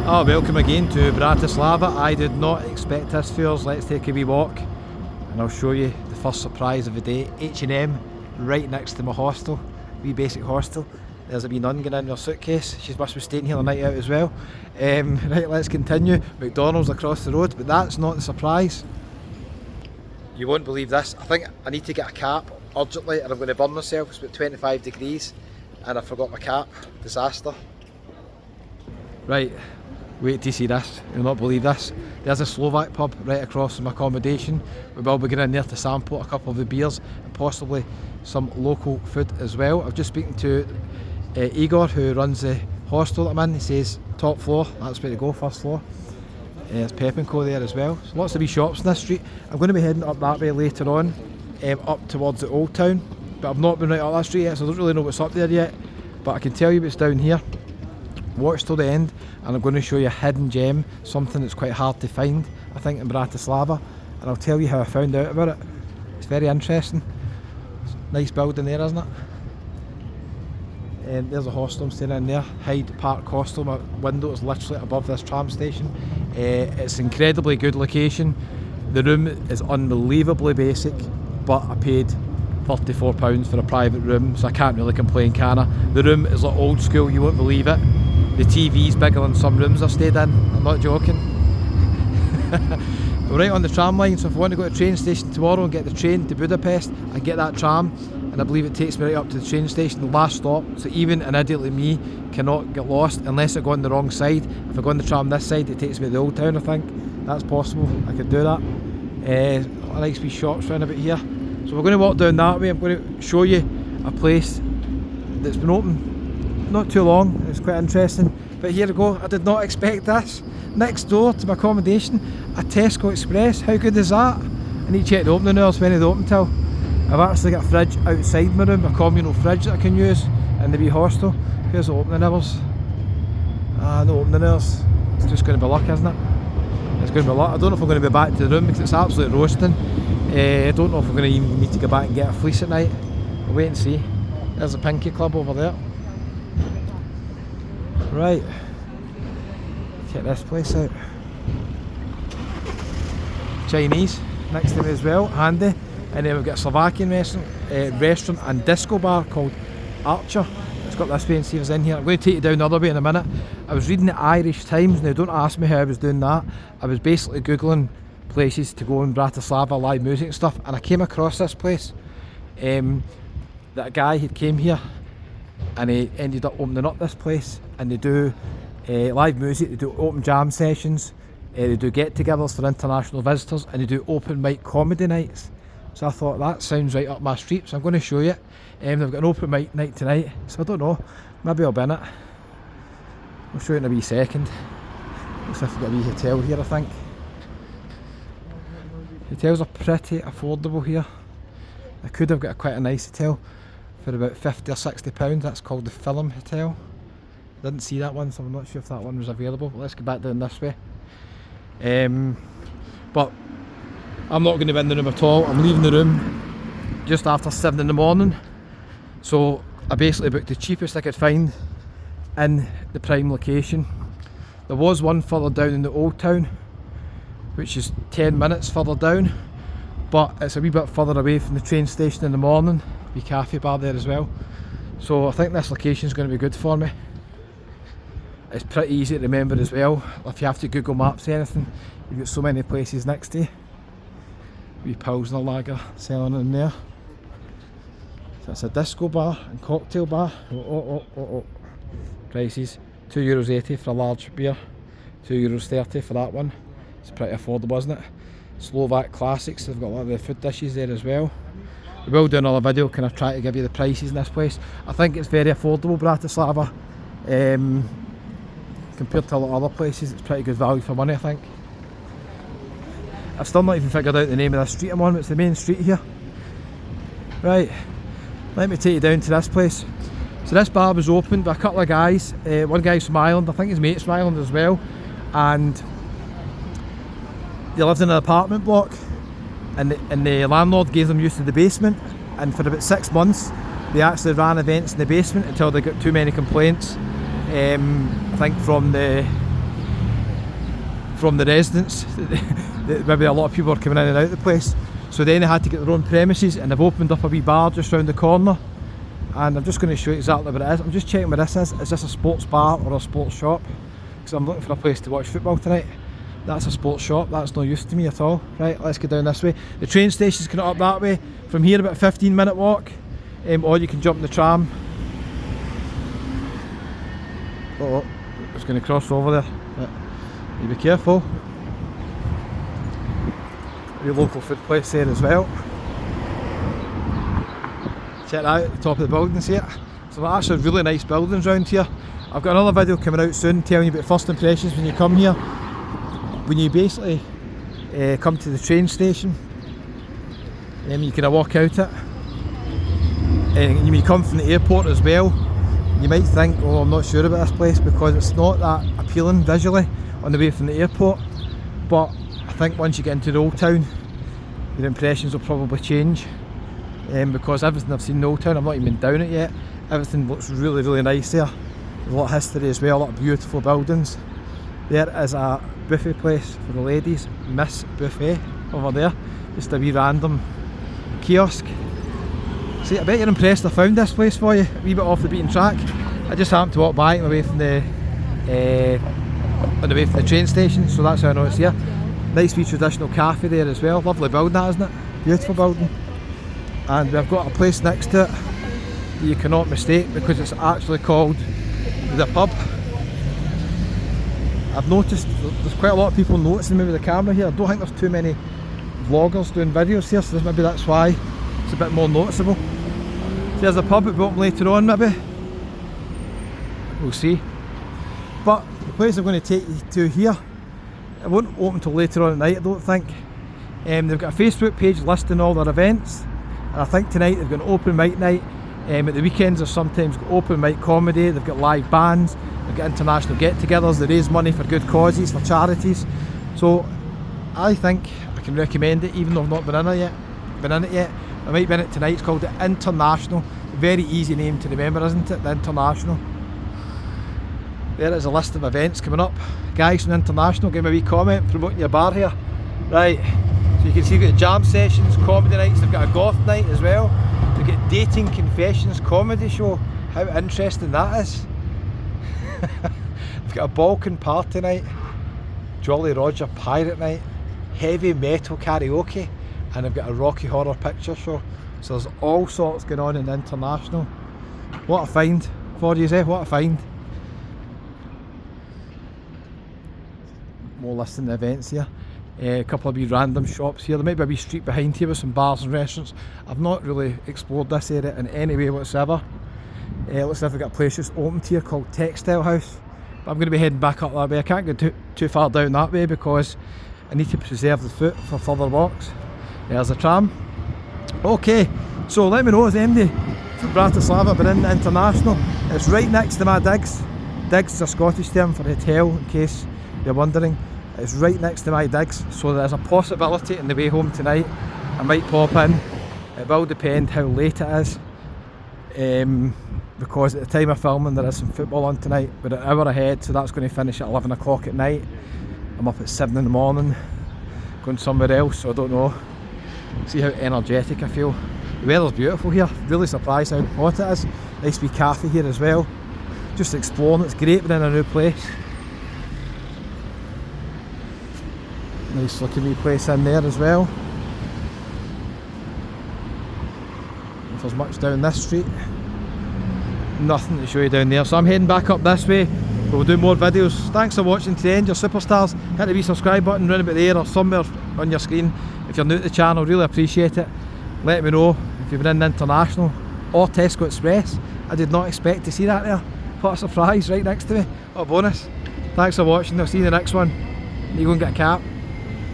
Oh, welcome again to Bratislava. I did not expect this, fools. Let's take a wee walk and I'll show you the first surprise of the day. H&M right next to my hostel, wee basic hostel. There's a wee nun getting in her suitcase. She must be staying here the night out as well. Right, let's continue. McDonald's across the road, but that's not the surprise. You won't believe this. I think I need to get a cap urgently and I'm going to burn myself. It's about 25 degrees and I forgot my cap. Disaster. Right. Wait till you see this, you'll not believe this. There's a Slovak pub right across from accommodation. We will be going in there to sample a couple of the beers and possibly some local food as well. I've just speaking to Igor, who runs the hostel that I'm in. He says top floor, that's where to go, first floor. There's Pep & Co there as well. So lots of wee shops in this street. I'm going to be heading up that way later on, up towards the Old Town. But I've not been right up that street yet, so I don't really know what's up there yet. But I can tell you what's down here. Watch till the end and I'm going to show you a hidden gem, something that's quite hard to find I think in Bratislava, and I'll tell you how I found out about it. It's very interesting. Nice building there, isn't it? There's a hostel I'm staying in there, Hyde Park Hostel. My window is literally above this tram station. It's an incredibly good location. The room is unbelievably basic, but I paid £34 for a private room, so I can't really complain, can I? The room is like old school, you won't believe it. The TV's bigger than some rooms I've stayed in, I'm not joking. We're right on the tram line, so if I want to go to the train station tomorrow and get the train to Budapest, I get that tram, and I believe it takes me right up to the train station, the last stop, so even an idiot like me cannot get lost unless I go on the wrong side. If I go on the tram this side, it takes me to the Old Town, I think. That's possible, I could do that. A nice wee shops round about here. So we're going to walk down that way. I'm going to show you a place that's been open not too long. It's quite interesting. But here we go. I did not expect this. Next door to my accommodation, a Tesco Express. How good is that? I need to check the opening hours, when they open till. I've actually got a fridge outside my room, a communal fridge that I can use in the wee hostel. Here's the opening hours. No opening hours. It's just going to be luck, isn't it? It's going to be luck. I don't know if I'm going to be back to the room because it's absolutely roasting. I don't know if we're going to even need to go back and get a fleece at night. We'll wait and see. There's the Pinky Club over there. Right. Check this place out. Chinese next to me as well, handy. And then we've got a Slovakian restaurant and disco bar called Archer. Let's go up this way and see if it's in here. I'm going to take you down the other way in a minute. I was reading the Irish Times. Now don't ask me how I was doing that. I was basically googling places to go in Bratislava, live music and stuff, and I came across this place that a guy had came here and he ended up opening up this place, and they do live music, they do open jam sessions, they do get-togethers for international visitors, and they do open mic comedy nights. So I thought that sounds right up my street, so I'm going to show you. They've got an open mic night tonight, so I don't know, maybe I'll be in it. I'll show you in a wee second. Looks like we've got a wee hotel here, I think. Hotels are pretty affordable here. I could have got quite a nice hotel for about £50 or £60. That's called the Film Hotel. Didn't see that one, so I'm not sure if that one was available, but let's go back down this way. But I'm not going to be in the room at all. I'm leaving the room just after 7 in the morning. So I basically booked the cheapest I could find in the prime location. There was one further down in the Old Town, which is 10 minutes further down, but it's a wee bit further away from the train station in the morning. Wee cafe bar there as well. So I think this location is going to be good for me. It's pretty easy to remember as well. If you have to Google Maps or anything, you've got so many places next to you. Wee Pilsner lager selling in there. So it's a disco bar and cocktail bar. Prices, €2.80 for a large beer, €2.30 for that one. It's pretty affordable, isn't it? Slovak classics, they've got a lot of the food dishes there as well. We will do another video kind of try to give you the prices in this place. I think it's very affordable, Bratislava. Compared to a lot of other places, it's pretty good value for money, I think. I've still not even figured out the name of this street I'm on. It's the main street here. Right, let me take you down to this place. So this bar was opened by a couple of guys. One guy's from Ireland, I think his mate's from Ireland as well. And they lived in an apartment block, and the landlord gave them use of the basement, and for about 6 months they actually ran events in the basement until they got too many complaints, I think from the from the residents. Maybe a lot of people are coming in and out of the place. So then they had to get their own premises, and they've opened up a wee bar just round the corner. And I'm just going to show you exactly what it is. I'm just checking what this is. Is this a sports bar or a sports shop? Because I'm looking for a place to watch football tonight. That's a sports shop. That's no use to me at all. Right, let's go down this way. The train station's kind of up that way. From here about a 15-minute walk. Or you can jump in the tram. Oh, it's going to cross over there. But you be careful. Your local food place there as well. Check that out, the top of the buildings here. So that's actually really nice buildings around here. I've got another video coming out soon telling you about first impressions when you come here. When you basically come to the train station, you can walk out it. And when you come from the airport as well, you might think, oh, I'm not sure about this place, because it's not that appealing visually on the way from the airport. But I think once you get into the old town, your impressions will probably change. Because everything I've seen in the old town, I've not even been down it yet, everything looks really, really nice there. There's a lot of history as well, a lot of beautiful buildings. There is a buffet place for the ladies, Miss Buffet over there, just a wee random kiosk. See, I bet you're impressed I found this place for you, a wee bit off the beaten track. I just happened to walk by on the way from the train station, so that's how I know it's here. Nice wee traditional cafe there as well, lovely building that, isn't it? Beautiful building. And we've got a place next to it that you cannot mistake, because it's actually called the pub. I've noticed there's quite a lot of people noticing me with the camera here. I don't think there's too many vloggers doing videos here, so maybe that's why it's a bit more noticeable. So there's a pub, it'll be open later on maybe. We'll see. But the place I'm going to take you to here, it won't open until later on at night, I don't think. They've got a Facebook page listing all their events. And I think tonight they've got an open mic night. At the weekends there's sometimes got open mic comedy, they've got live bands, they've got international get-togethers, they raise money for good causes, for charities. So I think I can recommend it, even though I've not been in it yet. I might be in it tonight. It's called the International. Very easy name to remember, isn't it? The International. There is a list of events coming up. Guys from International, give me a wee comment promoting your bar here. Right. So you can see they've got jam sessions, comedy nights, they've got a goth night as well. They've got Dating Confessions comedy show. How interesting that is. They've got a Balkan party night, Jolly Roger pirate night, heavy metal karaoke, and they've got a Rocky Horror Picture Show. So there's all sorts going on in the International. What a find for you, eh? What a find. More listing the events here. A couple of wee random shops here. There might be a wee street behind here with some bars and restaurants. I've not really explored this area in any way whatsoever. Looks like they've got a place just opened here called Textile House. But I'm going to be heading back up that way. I can't go too far down that way because I need to preserve the foot for further walks. There's a tram. Okay, so let me know if anybody from Bratislava been in the International. It's right next to my digs. Digs is a Scottish term for hotel, in case you're wondering. It's right next to my digs, so there's a possibility on the way home tonight I might pop in. It will depend how late it is, because at the time of filming there is some football on tonight. We're an hour ahead, so that's going to finish at 11 o'clock at night. I'm up at 7 in the morning, going somewhere else, so I don't know. See how energetic I feel. The weather's beautiful here, really surprised how hot it is. Nice wee cafe here as well. Just exploring, it's great being in a new place. Nice looking wee place in there as well. If there's much down this street, nothing to show you down there. So I'm heading back up this way. We'll do more videos. Thanks for watching to the end, your superstars. Hit the wee subscribe button round about there or somewhere on your screen. If you're new to the channel, really appreciate it. Let me know if you've been in the International or Tesco Express. I did not expect to see that there. What a surprise, right next to me. What a bonus. Thanks for watching. I'll see you in the next one. You go and get a cap.